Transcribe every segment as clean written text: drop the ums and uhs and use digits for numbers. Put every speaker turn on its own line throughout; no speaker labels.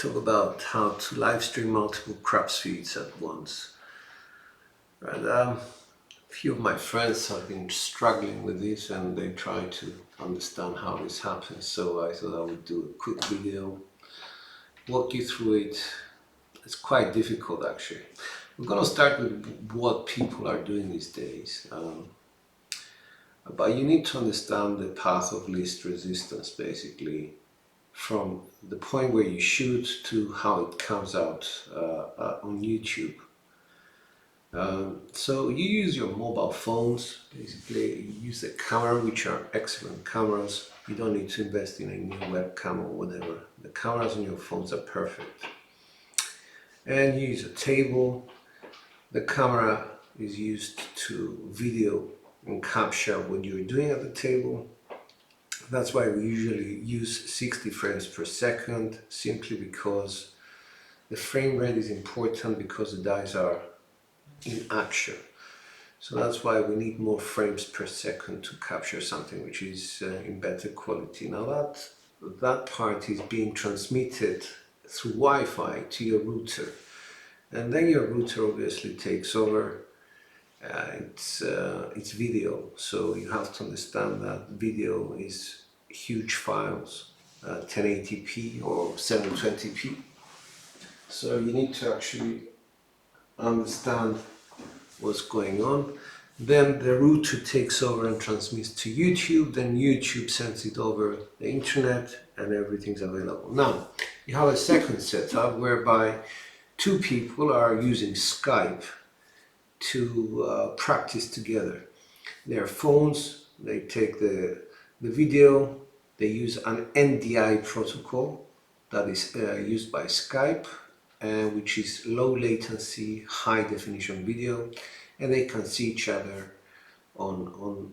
talk about how to live stream multiple crop feeds at once. Right? A few of my friends have been struggling with this and they try to understand how this happens. So I thought I would do a quick video, walk you through it. It's quite difficult actually. We're going to start with what people are doing these days. But you need to understand the path of least resistance basically, from the point where you shoot to how it comes out on YouTube. So you use your mobile phones, basically you use the camera, which are excellent cameras. You don't need to invest in a new webcam or whatever. The cameras on your phones are perfect. And you use a table. The camera is used to video and capture what you're doing at the table. That's why we usually use 60 frames per second, simply because the frame rate is important because the dice are in action. So that's why we need more frames per second to capture something which is in better quality. Now that part is being transmitted through Wi-Fi to your router, and then your router obviously takes over. It's video, so you have to understand that video is huge files, 1080p or 720p. So you need to actually understand what's going on. Then the router takes over and transmits to YouTube. Then YouTube sends it over the internet and everything's available. Now you have a second setup whereby two people are using Skype to practice together. Their phones, they take the video, they use an NDI protocol that is used by Skype, which is low latency, high definition video, and they can see each other on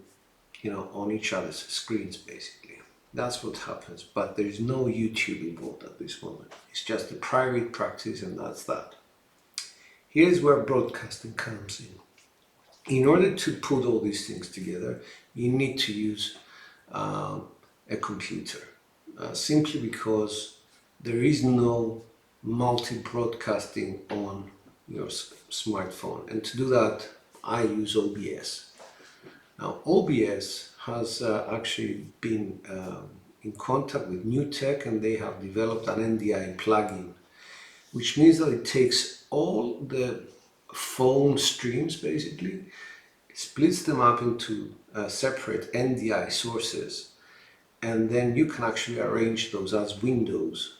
each other's screens basically. That's what happens, but there is no YouTube involved at this moment. It's just a private practice, and that's that. Here's where broadcasting comes in. In order to put all these things together, you need to use a computer, simply because there is no multi-broadcasting on your smartphone. And to do that, I use OBS. Now, OBS has actually been in contact with NewTek, and they have developed an NDI plugin, which means that it takes all the phone streams basically, splits them up into separate NDI sources, and then you can actually arrange those as windows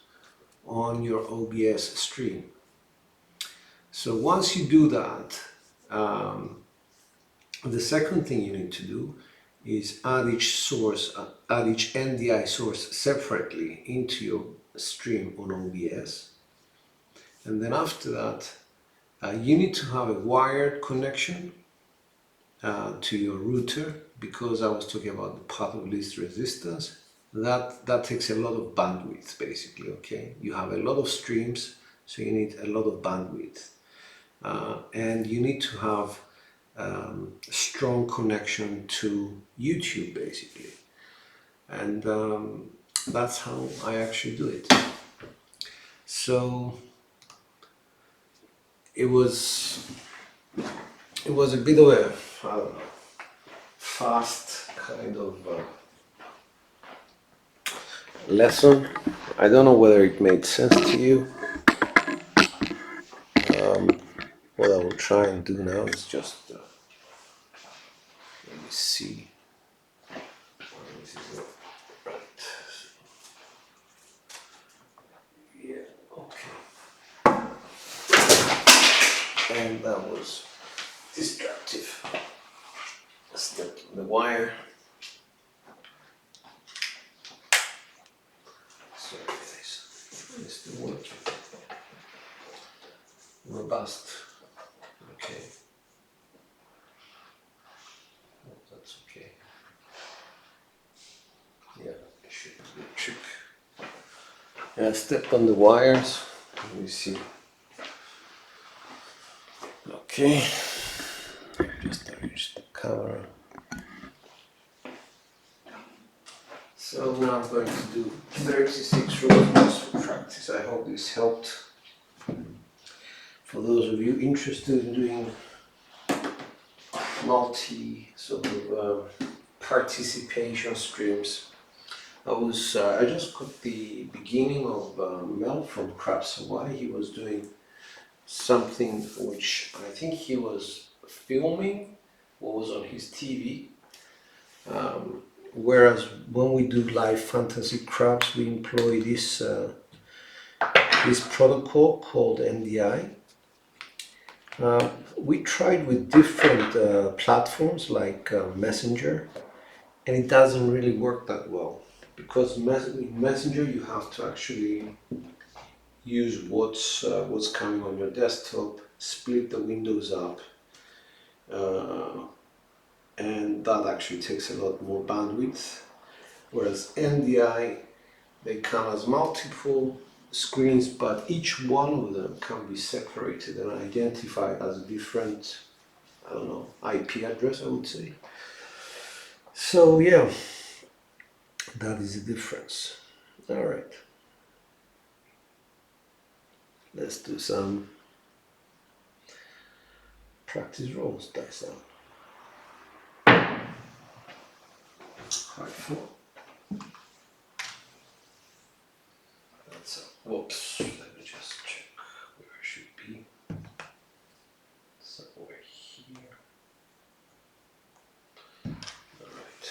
on your OBS stream. So once you do that, the second thing you need to do is add each NDI source separately into your stream on OBS. And then after that, you need to have a wired connection to your router, because I was talking about the path of least resistance. That takes a lot of bandwidth basically, okay? You have a lot of streams, so you need a lot of bandwidth. And you need to have strong connection to YouTube basically. And that's how I actually do it. So it was a bit of a, I don't know, fast kind of lesson. I don't know whether it made sense to you. What I will try and do now is just let me see. This is right. Yeah, okay. And that was destructive. Step on the wire. Sorry guys, it's still working. Robust. Okay. Oh, that's okay. Yeah, it should be a trick. Yeah, I stepped on the wires. Let me see. Okay. Just arrange the camera. So now I'm going to do 36 rows just for practice. I hope this helped. For those of you interested in doing multi sort of participation streams, I just got the beginning of Mel from Crafts Hawaii. He was doing something which I think he was filming what was on his TV. Whereas when we do live fantasy crafts, we employ this protocol called NDI. We tried with different platforms like Messenger, and it doesn't really work that well because in Messenger you have to actually use what's coming on your desktop, split the windows up, and that actually takes a lot more bandwidth. Whereas NDI, they come as multiple screens, but each one of them can be separated and identified as a different, I don't know, IP address, I would say. So yeah, that is the difference. All right, let's do some practice rolls. Dice down. Hard 4. That's a, whoops, let me just check where I should be. Somewhere here. All right,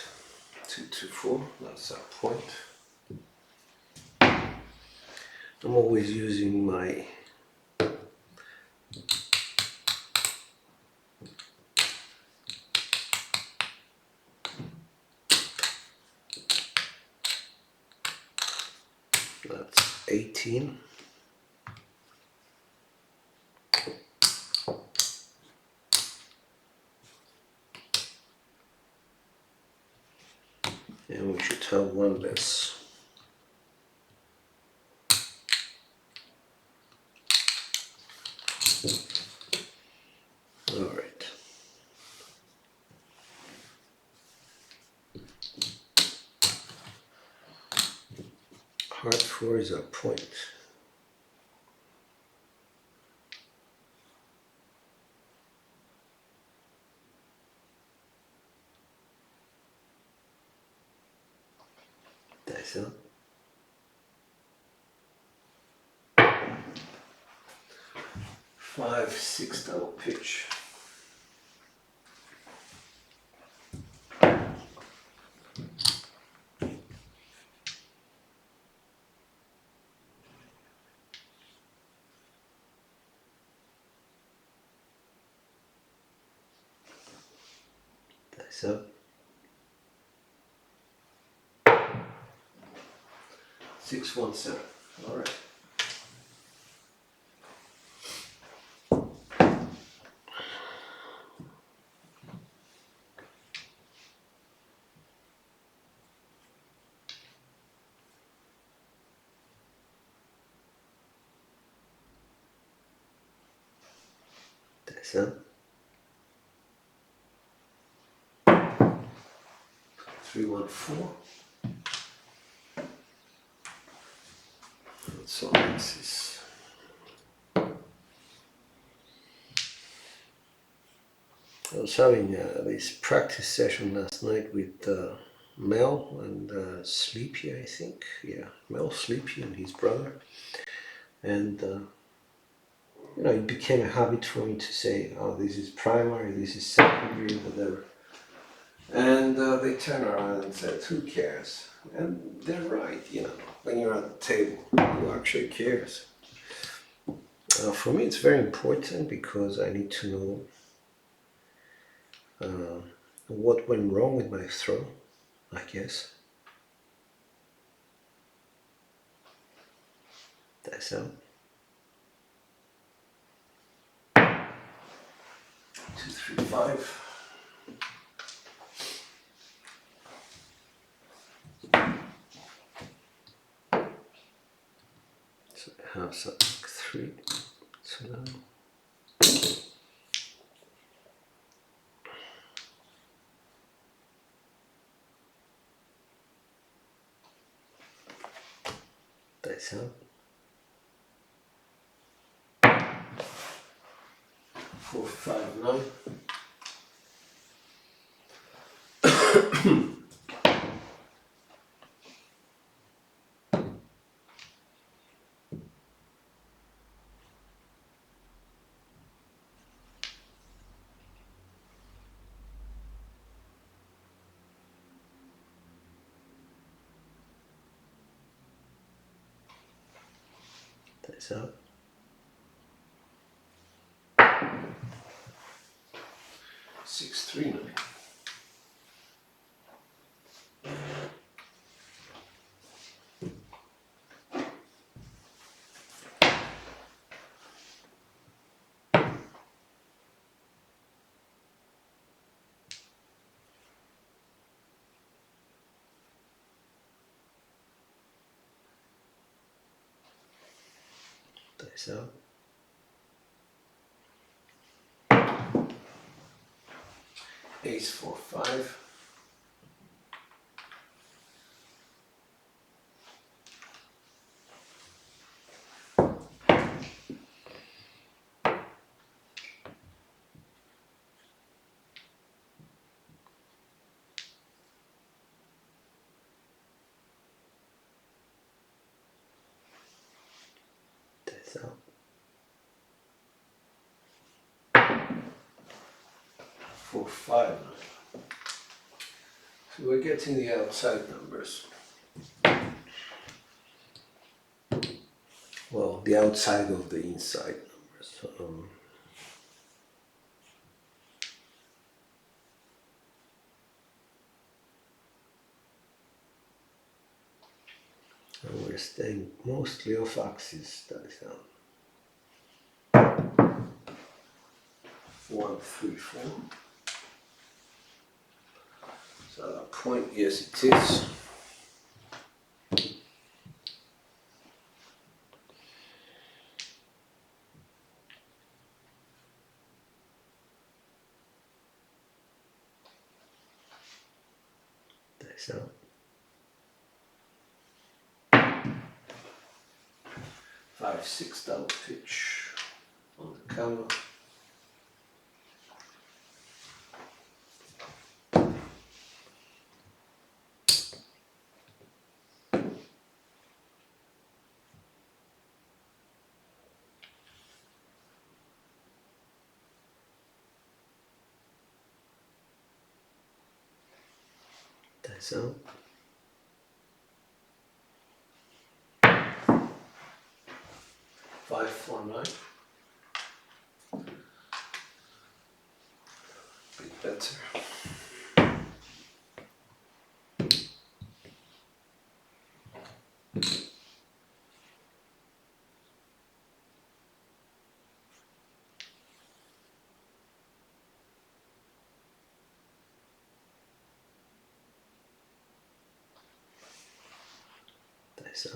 2, 2, 4, that's our point. I'm always using my that's 18. And we should have one less. All right. Hard 4 is our point. Dice up. 5, 6 double pitch. Dice up. 6, 1, 7. All right. Dice up. 3, 1, 4. So this is I was having this practice session last night with Mel and Sleepy, I think. Yeah, Mel, Sleepy, and his brother. And it became a habit for me to say, "Oh, this is primary, this is secondary, whatever." And they turn around and said, "Who cares?" And they're right. When you're at the table, who actually cares? For me, it's very important because I need to know what went wrong with my throw, I guess. That's out. 2, 3, 5. So I have some 3. So now. Atenção. 459. Atenção. 639. Atenção. Ace 4-5. Atenção. 4-5. So we're getting the outside numbers. Well, the outside of the inside numbers. And we're staying mostly off axis. That is down. 1, 3, 4. So a point, yes it is. So 5-6 double pitch on the camera. So 5-4-9. Bit better. So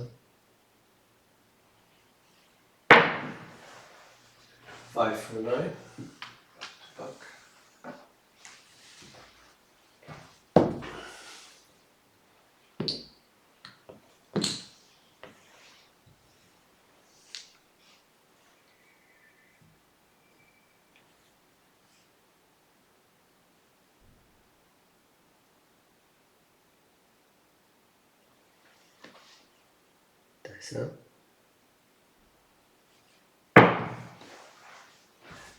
5-4-9. Back. So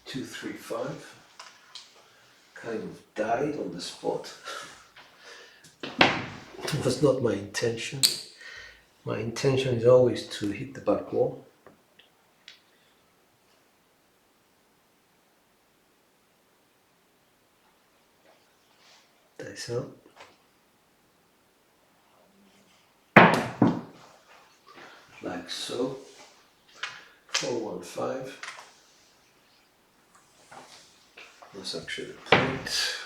2-3-5. Kind of died on the spot. It was not my intention. My intention is always to hit the back wall. So like so. 4-1-5. That's actually the point.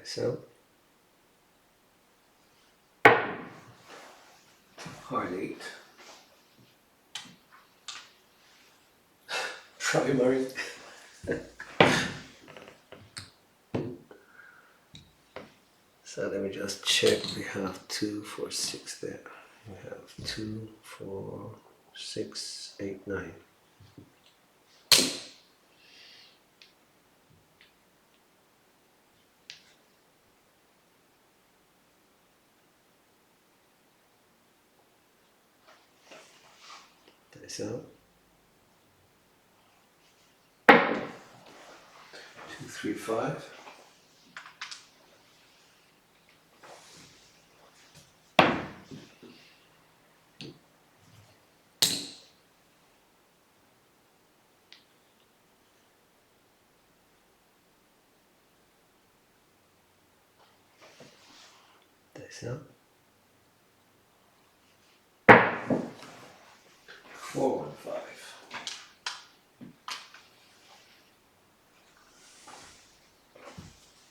So hard 8. Have you married? So let me just check. We have 2, 4, 6 there. We have 2, 4, 6, 8, 9. That's out. 2, 3, 5. That's out. 4, 1, 5.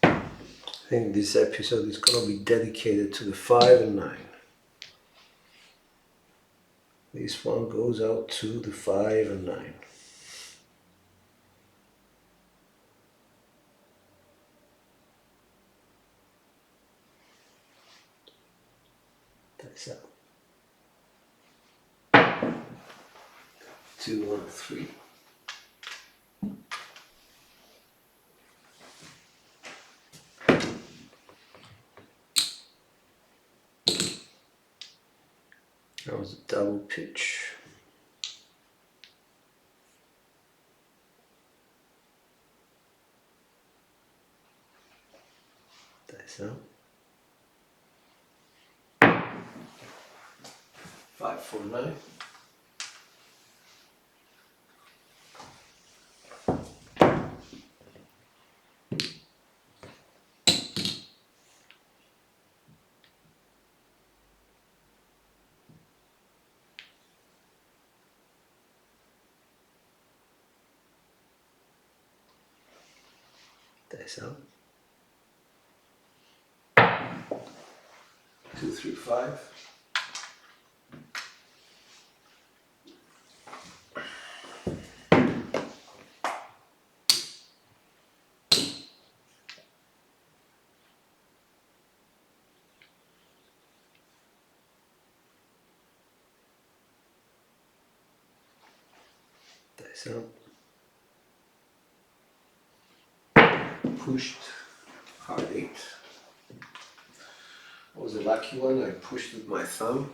I think this episode is going to be dedicated to the 5 and 9. This one goes out to the 5 and 9. That's out. 2, 1, 3. That was a double pitch. That's out. 5, 4, 9. That's out. 2, 3, 5. That's out. Pushed. Hard 8. That was a lucky one. I pushed with my thumb.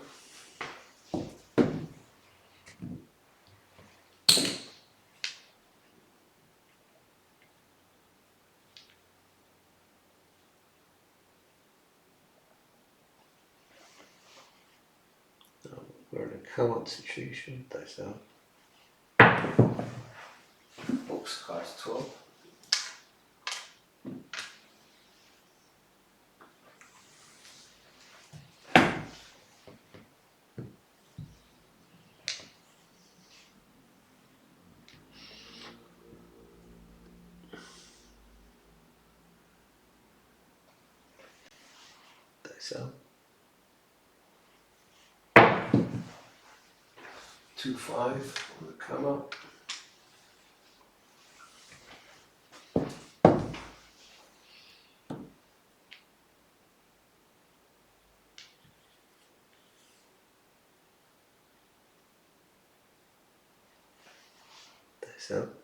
Now we're in a come out situation. That's out. Box cards 12. That's out. 2, 5 on the come up. That's out.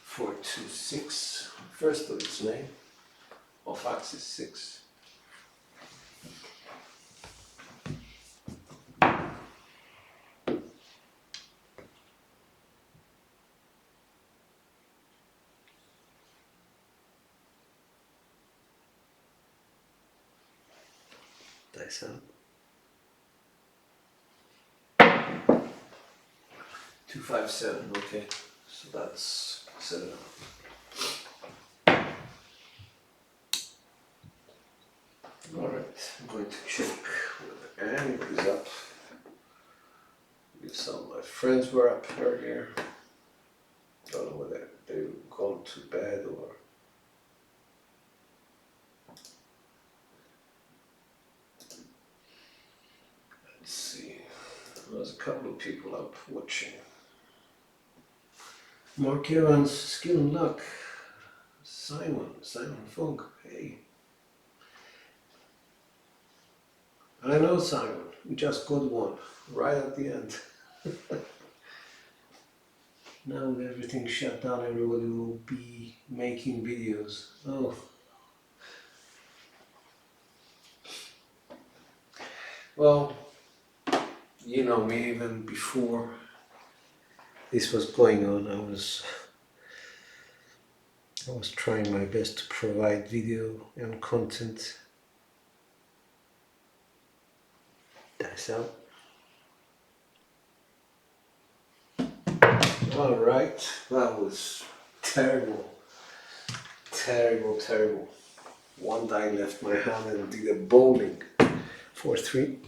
4, 2, 6. First of its name. Off axis 6. That's out. 2, 5, 7. Okay, so that's 7 out. Alright, I'm going to check whether anybody's up. Maybe some of my friends were up earlier. Don't know whether they've gone to bed or. Let's see. There's a couple of people up watching. Mark Evans, Skill and Luck. Simon Funk, hey. I know Simon, we just got one right at the end. Now with everything shut down, everybody will be making videos. Oh. Well, you know me, even before this was going on, I was trying my best to provide video and content. That's out. Alright, that was terrible. Terrible. One die left my hand and did a bowling. 4-3.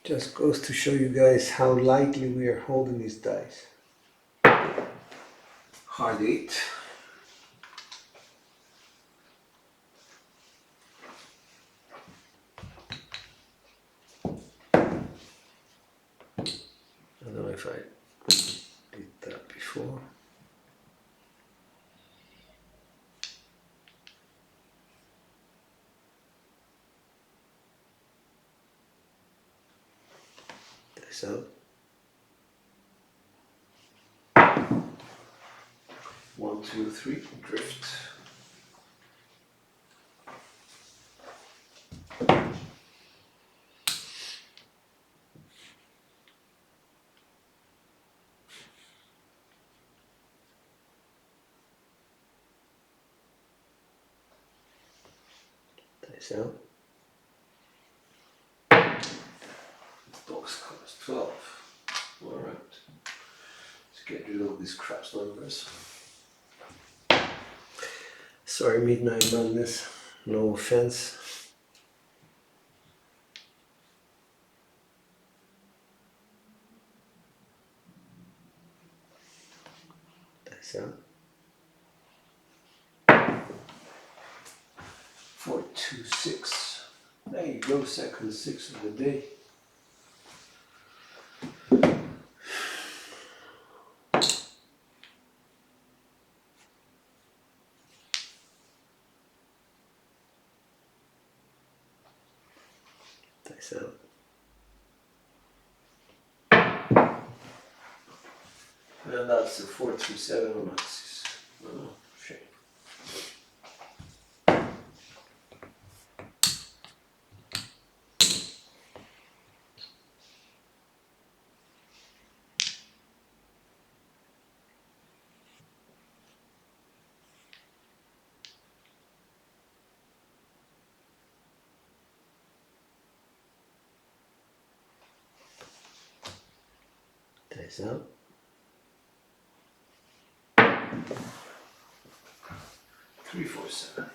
Just goes to show you guys how lightly we are holding these dice. Hard 8. I don't know if I did that before. That's out. 1, 2, 3, drift. That's out. Box covers 12. Alright. Let's get rid of these crap numbers. Sorry, Midnight Madness. No offense. That's out. 4, 2, 6. There you go, second 6 of the day. That's out. And that's the 4, 3, 7 on axis. Oh, shame. That's out. 3, 4, 7.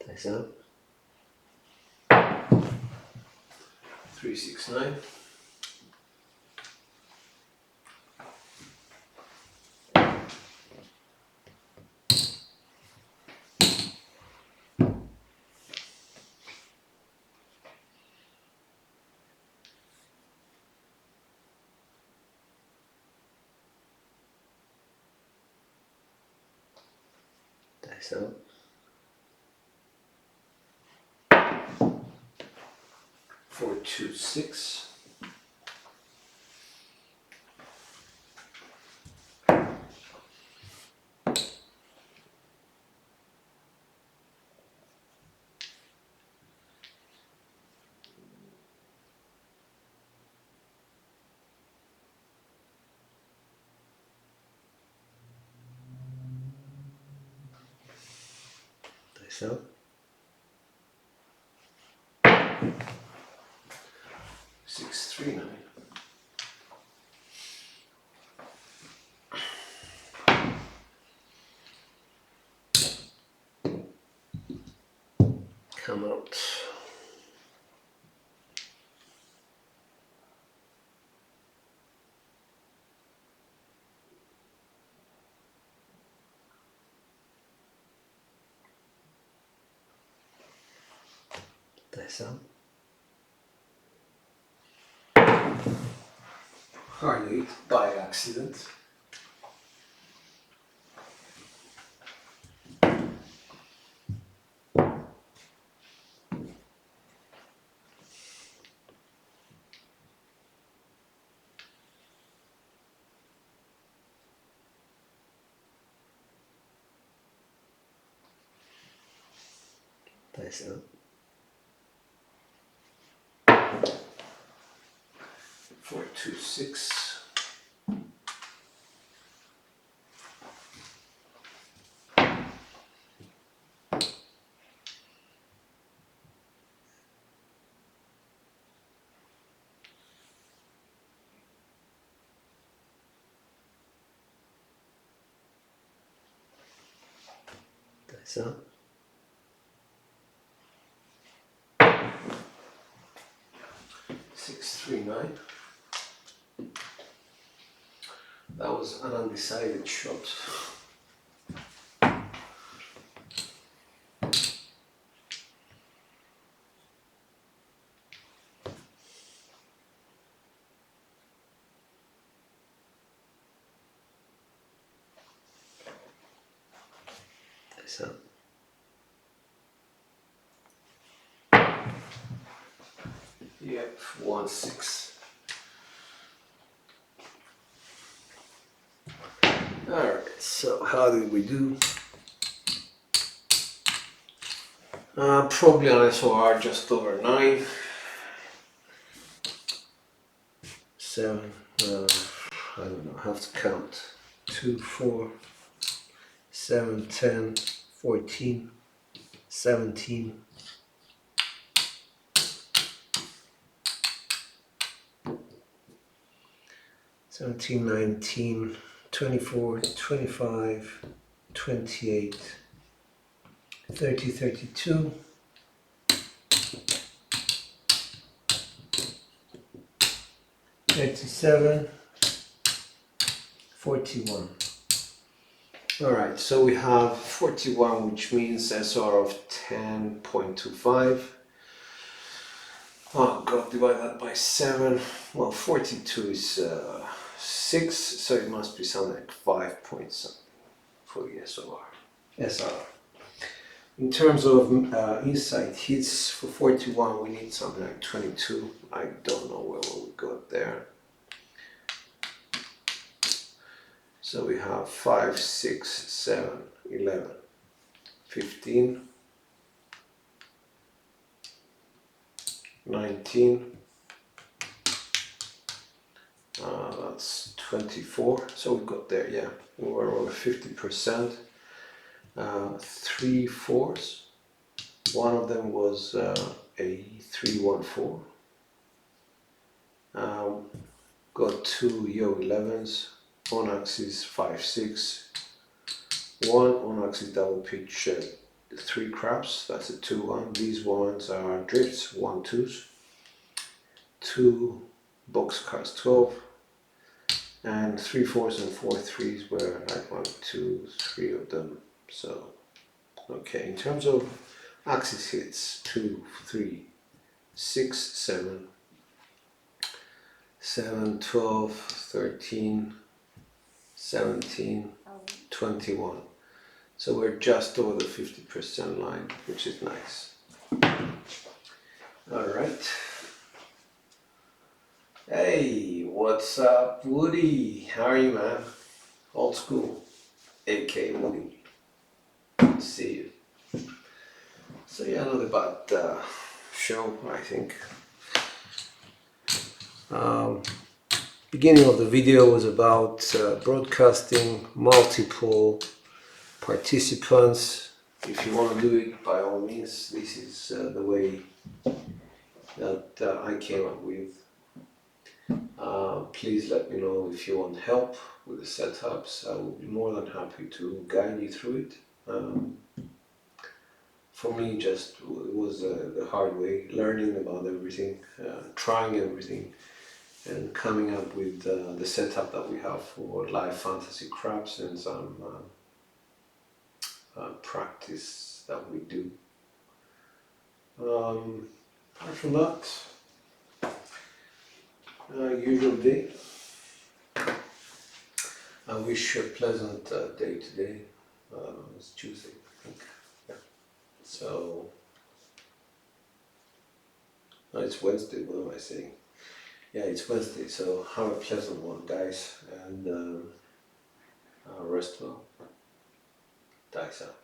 That's out. 3, 6, 9. That's out. 4, 2, 6. That's out. 6, 3, 9. come out. Dessa. Hardly by accident. Dessa. 426. Dessa. Six, 3, 9. That was an undecided shot. Dessa. Yep, 1, 6. Alright, so how did we do? Probably on SOR just over 9. 7, I don't know, I have to count. 2, 4, 7, 10, 14, 17. 17, 19, 24, 25, 28, 30, 32, 37, 41. Alright, so we have 41, which means SR of 10.25. Oh god, divide that by 7. Well, 42 is 6, so it must be something like 5 point something for the SR. In terms of inside hits for 41, we need something like 22. I don't know where we got there. So we have 5, 6, 7, 11, 15, 19, that's 24. So we got there, yeah. We were over 50%. 3 4s. One of them was a 3-1-4. Got 2 Yo 11s. On axis 5 6. One on axis double pitch 3 craps. That's a 2-1. These ones are drifts 1-2s. 2 boxcars 12. And 3 4s and 4 3s were like 1, 2, 3 of them. So, okay, in terms of axis hits, 2, 3, 6, 7, 7, 12, 13, 17, 21. So we're just over the 50% line, which is nice. Alright. Hey, what's up, Woody? How are you, man? Old school, AK Woody. See you. So yeah, not a bad show, I think. Beginning of the video was about broadcasting multiple participants. If you want to do it, by all means, this is the way that I came up with. Please let me know if you want help with the setups. I will be more than happy to guide you through it. for me, just it was the hard way, learning about everything, trying everything, and coming up with the setup that we have for live fantasy craps and some practice that we do. Apart from that, usual day. I wish you a pleasant day today. It's Tuesday, I think. Yeah. So, no, it's Wednesday. What am I saying? Yeah, it's Wednesday. So have a pleasant one, guys, and rest well. Dice out.